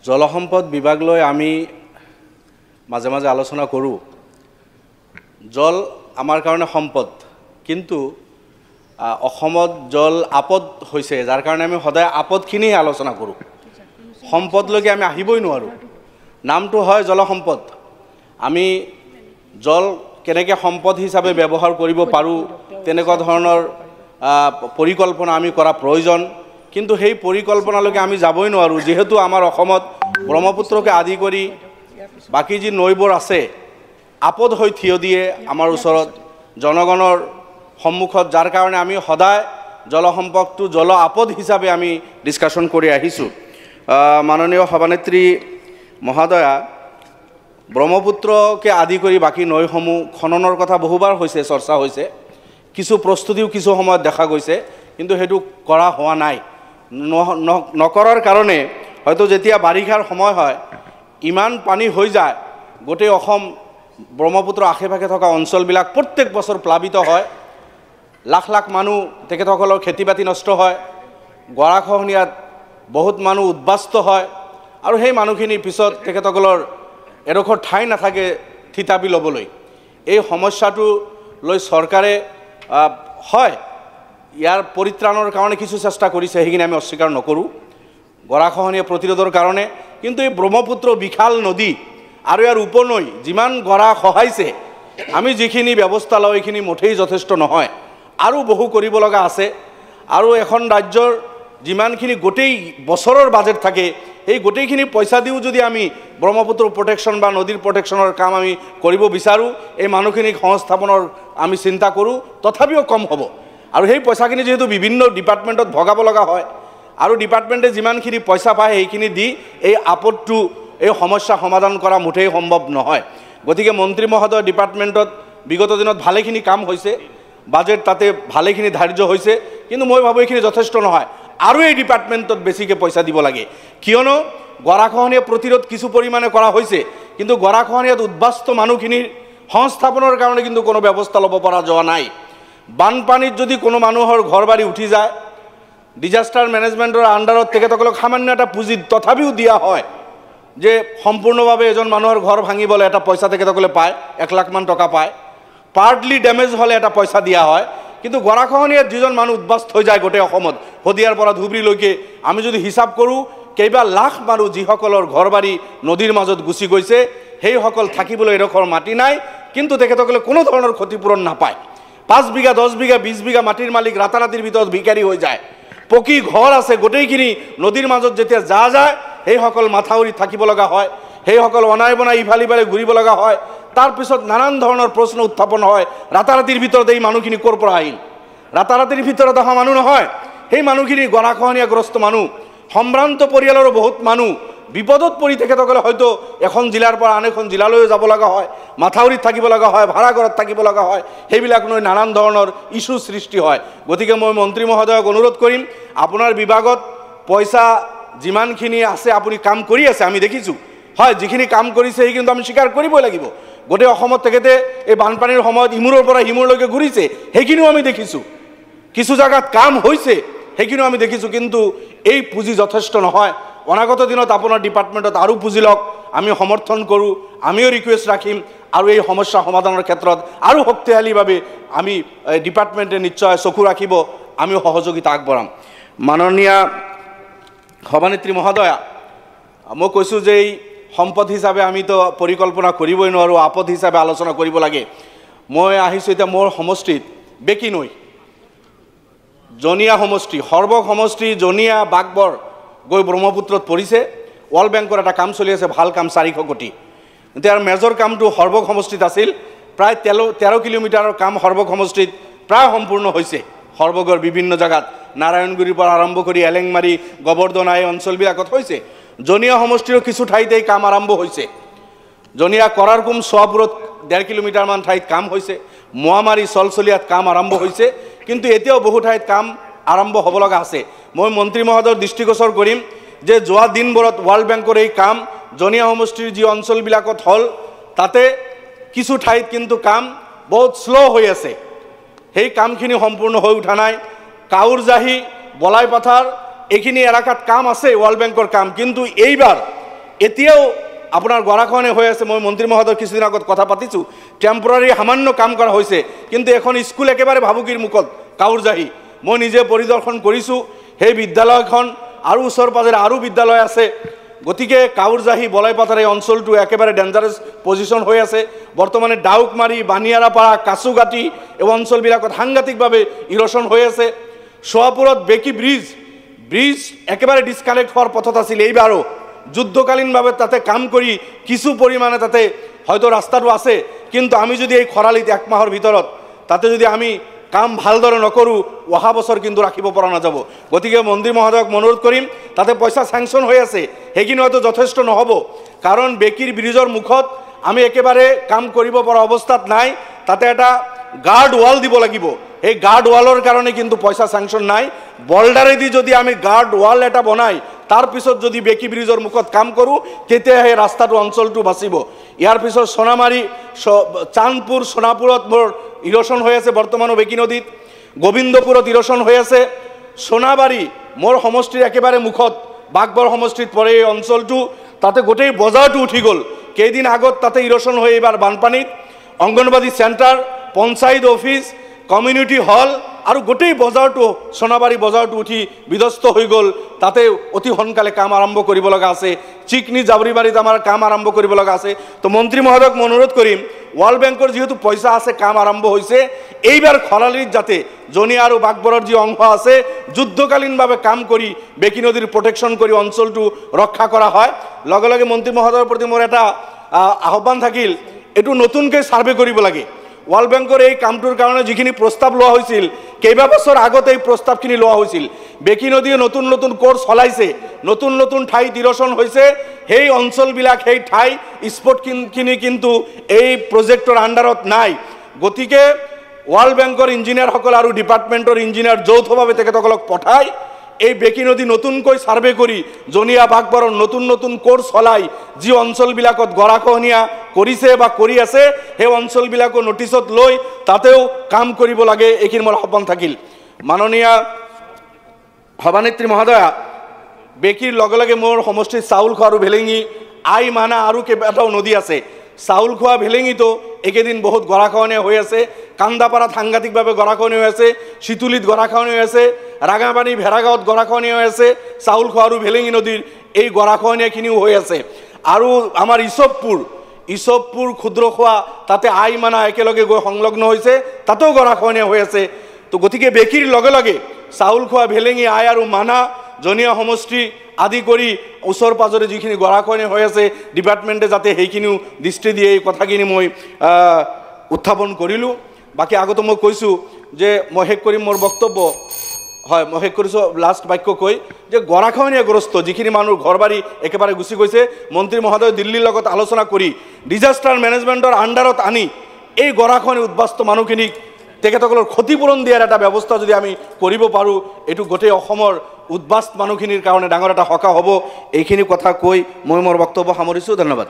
জলসম্পদ বিভাগ লৈ আমি মাজে মাজে আলোচনা কৰোঁ। জল আমাৰ কাৰণে সম্পদ, কিন্তু অসমত জল আপদ হৈছে, যাৰ কাৰণে আমি সদায় আপদখিনিহে আলোচনা কৰোঁ। সম্পদলৈকে আমি আহিবই নোৱাৰোঁ। নামটো হয় জলসম্পদ। আমি জল কেনেকৈ সম্পদ হিচাপে ব্যৱহাৰ কৰিব পাৰোঁ তেনেকুৱা ধৰণৰ পৰিকল্পনা আমি কৰা প্ৰয়োজন, কিন্তু সেই পৰিকল্পনালৈকে আমি যাবই নোৱাৰোঁ, যিহেতু আমাৰ অসমত ব্ৰহ্মপুত্ৰকে আদি কৰি বাকী যি নৈবোৰ আছে আপদ হৈ থিয় দিয়ে আমাৰ ওচৰত জনগণৰ সন্মুখত, যাৰ কাৰণে আমি সদায় জলসম্পদটো জল আপদ হিচাপে আমি ডিছকাশ্যন কৰি আহিছোঁ। মাননীয় সভানেত্ৰী মহোদয়া, ব্ৰহ্মপুত্ৰকে আদি কৰি বাকী নৈসমূহ খননৰ কথা বহুবাৰ হৈছে, চৰ্চা হৈছে, কিছু প্ৰস্তুতিও কিছু সময়ত দেখা গৈছে, কিন্তু সেইটো কৰা হোৱা নাই। নকৰাৰ কাৰণে হয়তো যেতিয়া বাৰিষাৰ সময় হয় ইমান পানী হৈ যায়, গোটেই অসম ব্ৰহ্মপুত্ৰ আশে পাশে থকা অঞ্চলবিলাক প্ৰত্যেক বছৰ প্লাবিত হয়, লাখ লাখ মানুহ তেখেতসকলৰ খেতি বাতি নষ্ট হয়, গৰাখহনীয়াত বহুত মানুহ উদ্বাস্ত হয়, আৰু সেই মানুহখিনিৰ পিছত তেখেতসকলৰ এডোখৰ ঠাই নাথাকে থিতাপি ল'বলৈ। এই সমস্যাটো লৈ চৰকাৰে হয় ইয়াৰ পৰিত্ৰাণৰ কাৰণে কিছু চেষ্টা কৰিছে, সেইখিনি আমি অস্বীকাৰ নকৰোঁ, গৰাখহনীয়া প্ৰতিৰোধৰ কাৰণে, কিন্তু এই ব্ৰহ্মপুত্ৰ বিশাল নদী আৰু ইয়াৰ উপনৈ যিমান গৰা খহাইছে, আমি যিখিনি ব্যৱস্থা লওঁ এইখিনি মুঠেই যথেষ্ট নহয়, আৰু বহু কৰিব লগা আছে। আৰু এখন ৰাজ্যৰ যিমানখিনি গোটেই বছৰৰ বাজেট থাকে সেই গোটেইখিনি পইচা দিও যদি আমি ব্ৰহ্মপুত্ৰ প্ৰটেকশ্যন বা নদীৰ প্ৰটেকশ্যনৰ কাম আমি কৰিব বিচাৰোঁ, এই মানুহখিনিক সংস্থাপনৰ আমি চিন্তা কৰোঁ, তথাপিও কম হ'ব। আৰু সেই পইচাখিনি যিহেতু বিভিন্ন ডিপাৰ্টমেণ্টত ভগাব লগা হয়, আৰু ডিপাৰ্টমেণ্টে যিমানখিনি পইচা পায় সেইখিনি দি এই আপদটো এই সমস্যা সমাধান কৰা মুঠেই সম্ভৱ নহয়। গতিকে মন্ত্ৰী মহোদয় ডিপাৰ্টমেণ্টত বিগত দিনত ভালেখিনি কাম হৈছে, বাজেট তাতে ভালেখিনি ধাৰ্য হৈছে, কিন্তু মই ভাবোঁ এইখিনি যথেষ্ট নহয়, আৰু এই ডিপাৰ্টমেণ্টত বেছিকৈ পইচা দিব লাগে। কিয়নো গৰাখহনীয়া প্ৰতিৰোধ কিছু পৰিমাণে কৰা হৈছে, কিন্তু গৰাখহনীয়াত উদ্বাস্ত মানুহখিনিৰ সংস্থাপনৰ কাৰণে কিন্তু কোনো ব্যৱস্থা ল'ব পৰা যোৱা নাই। বানপানীত যদি কোনো মানুহৰ ঘৰ বাৰী উঠি যায়, ডিজাষ্টাৰ মেনেজমেণ্টৰ আণ্ডাৰত তেখেতসকলক সামান্য এটা পুঁজি তথাপিও দিয়া হয়, যে সম্পূৰ্ণভাৱে এজন মানুহৰ ঘৰ ভাঙিবলৈ এটা পইচা তেখেতসকলে পায়, 1 লাখমান টকা পায়, পাৰ্টলি ডেমেজ হ'লে এটা পইচা দিয়া হয়। কিন্তু গৰাখহনীয়াত যিজন মানুহ উদ্বাস্ত হৈ যায় গোটেই অসমত, শদিয়াৰ পৰা ধুবুৰীলৈকে আমি যদি হিচাপ কৰোঁ, কেইবা লাখ মানুহ যিসকলৰ ঘৰ বাৰী নদীৰ মাজত গুচি গৈছে, সেইসকল থাকিবলৈ এডোখৰ মাটি নাই, কিন্তু তেখেতসকলে কোনো ধৰণৰ ক্ষতিপূৰণ নাপায়। 5 বিঘা 10 বিঘা 20 বিঘা মাটিৰ মালিক ৰাতাৰাতিৰ ভিতৰত ভিকাৰী হৈ যায়। পকী ঘৰ আছে গোটেইখিনি নদীৰ মাজত যেতিয়া যায় সেইসকল মাথাউৰিত থাকিব লগা হয়, সেইসকল অনাই বনাই ইফালে ইফালে ঘূৰিব লগা হয়। তাৰপিছত নানান ধৰণৰ প্ৰশ্ন উত্থাপন হয়, ৰাতাৰাতিৰ ভিতৰত এই মানুহখিনি ক'ৰ পৰা আহিল? ৰাতাৰাতিৰ ভিতৰত অহা মানুহ নহয়, সেই মানুহখিনি গৰাখহনীয়াগ্ৰস্ত মানুহ, সম্ভ্ৰান্ত পৰিয়ালৰো বহুত মানুহ বিপদত পৰি তেখেতসকলে হয়তো এখন জিলাৰ পৰা আন এখন জিলালৈও যাব লগা হয়, মাথাউৰিত থাকিব লগা হয়, ভাড়া ঘৰত থাকিব লগা হয়, সেইবিলাক লৈ নানান ধৰণৰ ইছ্যু সৃষ্টি হয়। গতিকে মই মন্ত্ৰী মহোদয়ক অনুৰোধ কৰিম, আপোনাৰ বিভাগত পইচা যিমানখিনি আছে আপুনি কাম কৰি আছে, আমি দেখিছোঁ, হয় যিখিনি কাম কৰিছে সেই কিন্তু আমি স্বীকাৰ কৰিবই লাগিব। গোটেই অসমত তেখেতে এই বানপানীৰ সময়ত ইমূৰৰ পৰা সিমূৰলৈকে ঘূৰিছে, সেইখিনিও আমি দেখিছোঁ, কিছু জায়গাত কাম হৈছে সেইখিনিও আমি দেখিছোঁ, কিন্তু এই পুঁজি যথেষ্ট নহয়। অনাগত দিনত আপোনাৰ ডিপাৰ্টমেণ্টত আৰু পুঁজি লওক, আমি সমৰ্থন কৰোঁ, আমিও ৰিকুৱেষ্ট ৰাখিম, আৰু এই সমস্যা সমাধানৰ ক্ষেত্ৰত আৰু শক্তিশালীভাৱে আমি ডিপাৰ্টমেণ্টে নিশ্চয় চকু ৰাখিব, আমিও সহযোগিতা আগবঢ়াম। মাননীয় সভানেত্ৰী মহোদয়া, মই কৈছোঁ যে এই সম্পদ হিচাপে আমিতো পৰিকল্পনা কৰিবই নোৱাৰোঁ, আপদ হিচাপে আলোচনা কৰিব লাগে। মই আহিছোঁ এতিয়া মোৰ সমষ্টিত বেকি নৈ, জনিয়া সমষ্টি, সৰ্বক সমষ্টি জনিয়া বাগবৰ গৈ ব্ৰহ্মপুত্ৰত পৰিছে। ৱৰ্ল্ড বেংকৰ এটা কাম চলি আছে, ভাল কাম, 400 কোটি। এতিয়া মেজৰ কামটো সৰ্বক সমষ্টিত আছিল, প্ৰায় 13 কিলোমিটাৰৰ কাম সৰ্বক সমষ্টিত প্ৰায় সম্পূৰ্ণ হৈছে। সৰ্বকৰ বিভিন্ন জেগাত নাৰায়ণগুৰিৰ পৰা আৰম্ভ কৰি এলেংমাৰী, গোবৰ্ধনা এই অঞ্চলবিলাকত হৈছে। জনিয়া সমষ্টিৰো কিছু ঠাইত এই কাম আৰম্ভ হৈছে। জনিয়া কৰাৰকুম চোৱাপুৰত 1.5 কিলোমিটাৰমান ঠাইত কাম হৈছে, মোৱামাৰী চলচলীয়াত কাম আৰম্ভ হৈছে, কিন্তু এতিয়াও বহু ঠাইত কাম আৰম্ভ হ'ব লগা আছে। মই মন্ত্ৰী মহোদয়ৰ দৃষ্টিগোচৰ কৰিম যে যোৱা দিনবোৰত ৱৰ্ল্ড বেংকৰ এই কাম জনিয়া সমষ্টিৰ যি অঞ্চলবিলাকত হ'ল, তাতে কিছু ঠাইত কিন্তু কাম বহুত শ্ল' হৈ আছে, সেই কামখিনি সম্পূৰ্ণ হৈ উঠা নাই। কাউৰজাহি, বলাইপাথাৰ এইখিনি এলেকাত কাম আছে ৱৰ্ল্ড বেংকৰ কাম, কিন্তু এইবাৰ এতিয়াও আপোনাৰ গৰাখহনীয়া হৈ আছে। মই মন্ত্ৰী মহোদয় কিছুদিন আগত কথা পাতিছোঁ, টেম্পৰাৰী সামান্য কাম কৰা হৈছে, কিন্তু এখন স্কুল একেবাৰে ভাবুকিৰ মুখত কাউৰজাহী। মই নিজে পৰিদৰ্শন কৰিছোঁ সেই বিদ্যালয়খন, আৰু ওচৰ পাজৰে আৰু বিদ্যালয় আছে। গতিকে কাউৰজাহী বলাইপাথাৰ এই অঞ্চলটো একেবাৰে ডেঞ্জাৰাছ পজিশ্যন হৈ আছে। বৰ্তমানে ডাউকমাৰী, বানিয়াৰাপাৰা, কাছুগাটি এই অঞ্চলবিলাকত সাংঘাতিকভাৱে ইৰ'শ্যন হৈ আছে। সোৱাপুৰত বেকি ব্ৰিজ একেবাৰে ডিছকানেক্ট হোৱাৰ পথত আছিল। এইবাৰো যুদ্ধকালীনভাৱে তাতে কাম কৰি কিছু পৰিমাণে তাতে হয়তো ৰাস্তাটো আছে, কিন্তু আমি যদি এই খৰালিত 1 মাহৰ ভিতৰত তাতে যদি আমি কাম ভালদৰে নকৰোঁ, অহা বছৰ কিন্তু ৰাখিব পৰা নাযাব। গতিকে মন্ত্ৰী মহোদয়ক অনুৰোধ কৰিম, তাতে পইচা চেংচন হৈ আছে, সেইখিনি হয়তো যথেষ্ট নহ'ব, কাৰণ বেকিৰ ব্ৰিজৰ মুখত আমি একেবাৰে কাম কৰিব পৰা অৱস্থাত নাই। তাতে এটা গাৰ্ড ৱাল দিব লাগিব, এই গাৰ্ড ৱালৰ কাৰণে কিন্তু পইচা চেংচন নাই। বল্ডাৰেদি যদি আমি গাৰ্ড ৱাল এটা বনাই তাৰপিছত যদি বেকি ব্ৰিজৰ মুখত কাম কৰোঁ, তেতিয়া সেই ৰাস্তাটো অঞ্চলটো বাচিব। ইয়াৰ পিছত সোণামাৰী, চান্দপুৰ, সোণাপুৰত মোৰ ইৰ'শ্যন হৈ আছে বৰ্তমানো বেকি নদীত, গোবিন্দপুৰত ইৰ'শ্যন হৈ আছে। সোণাবাৰী মোৰ সমষ্টিৰ একেবাৰে মুখত, বাঘবৰ সমষ্টিত পৰে এই অঞ্চলটো, তাতে গোটেই বজাৰটো উঠি গ'ল। কেইদিন আগত তাতে ইৰ'শ্যন হৈ এইবাৰ বানপানীত anganwadi centre, panchayat office, community hall আৰু গোটেই বজাৰটো, সোণাবাৰী বজাৰটো উঠি বিধ্বস্ত হৈ গ'ল। তাতে অতি সোনকালে কাম আৰম্ভ কৰিব লগা আছে। চিকনি জাবৰিবাৰীত আমাৰ কাম আৰম্ভ কৰিব লগা আছে। তো মন্ত্ৰী মহোদয়ক মই অনুৰোধ কৰিম, ৱৰ্ল্ড বেংকৰ যিহেতু পইচা আছে, কাম আৰম্ভ হৈছে, এইবাৰ খৰালিত যাতে জনি আৰু বাঘবৰৰ যি অংশ আছে যুদ্ধকালীনভাৱে কাম কৰি বেকি নদীৰ প্ৰটেকশ্যন কৰি অঞ্চলটো ৰক্ষা কৰা হয়। লগে লগে মন্ত্ৰী মহোদয়ৰ প্ৰতি মোৰ এটা আহ্বান থাকিল, এইটো নতুনকৈ ছাৰ্ভে কৰিব লাগে। ৱৰ্ল্ড বেংকৰ এই কামটোৰ কাৰণে যিখিনি প্ৰস্তাৱ লোৱা হৈছিল, কেইবাবছৰ আগত এই প্ৰস্তাৱখিনি লোৱা হৈছিল। বেকি নদীয়ে নতুন নতুন কোৰ্চ চলাইছে, নতুন নতুন ঠাইত ইৰ'শ্যন হৈছে। সেই অঞ্চলবিলাক, সেই ঠাই স্পটখিনি কিন্তু এই প্ৰজেক্টৰ আণ্ডাৰত নাই। গতিকে ৱৰ্ল্ড বেংকৰ ইঞ্জিনিয়াৰসকল আৰু ডিপাৰ্টমেণ্টৰ ইঞ্জিনিয়াৰ যৌথভাৱে তেখেতসকলক পঠাই এই বেকি নদী নতুনকৈ ছাৰ্ভে কৰি জনিয়া বাঘবৰৰ নতুন নতুন কোৰ্চ চলাই যি অঞ্চলবিলাকত গৰাখহনীয়া কৰিছে বা কৰি আছে, সেই অঞ্চলবিলাকো নটিছত লৈ তাতেও কাম কৰিব লাগে। এইখিনি মোৰ আহ্বান থাকিল। মাননীয় সভানেত্ৰী মহোদয়া, বেকিৰ লগে লগে মোৰ সমষ্টিত চাউলখোৱা আৰু ভেলেঙি, আই মানা আৰু কেইবাটাও নদী আছে। চাউলখোৱা ভেলেঙিতো এইকেইদিন বহুত গৰাখহনীয়া হৈ আছে। কান্দাপাৰাত সাংঘাতিকভাৱে গৰাখহনীয়া হৈ আছে, চিতুলিত গৰাখহনীয়া হৈ আছে, ৰাঙাপানী ভেড়াগাঁৱত গৰাখহনীয়া হৈ আছে। চাউলখোৱা আৰু ভেলেঙি নদীৰ এই গৰাখহনীয়াখিনিও হৈ আছে। আৰু আমাৰ ইছবপুৰ ক্ষুদ্ৰখোৱা, তাতে আই মানা একেলগে গৈ সংলগ্ন হৈছে, তাতেও গৰাখহনীয়া হৈ আছে। তো গতিকে বেকিৰ লগে লগে চাউলখোৱা, ভেলেঙি, আই আৰু মানা, জনিয়া সমষ্টি আদি কৰি ওচৰ পাজৰে যিখিনি গৰাখহনীয়া হৈ আছে, ডিপাৰ্টমেণ্টে যাতে সেইখিনিও দৃষ্টি দিয়ে, এই কথাখিনি মই উত্থাপন কৰিলোঁ। বাকী আগতে মই কৈছোঁ যে মই শেষ কৰিম মোৰ বক্তব্য, হয় মই শেষ কৰিছোঁ লাষ্ট বাক্য কৈ, যে গৰাখহনীয়াগ্ৰস্ত যিখিনি মানুহৰ ঘৰ বাৰী একেবাৰে গুচি গৈছে, মন্ত্ৰী মহোদয় দিল্লীৰ লগত আলোচনা কৰি ডিজাষ্টাৰ মেনেজমেণ্টৰ আণ্ডাৰত আনি এই গৰাখহনী উদ্বাস্ত মানুহখিনিক তেখেতসকলৰ ক্ষতিপূৰণ দিয়াৰ এটা ব্যৱস্থা যদি আমি কৰিব পাৰোঁ, এইটো গোটেই অসমৰ উদ্বাস্ত মানুহখিনিৰ কাৰণে ডাঙৰ এটা সকাহ হ'ব। এইখিনি কথা কৈ মই মোৰ বক্তব্য সামৰিছোঁ। ধন্যবাদ।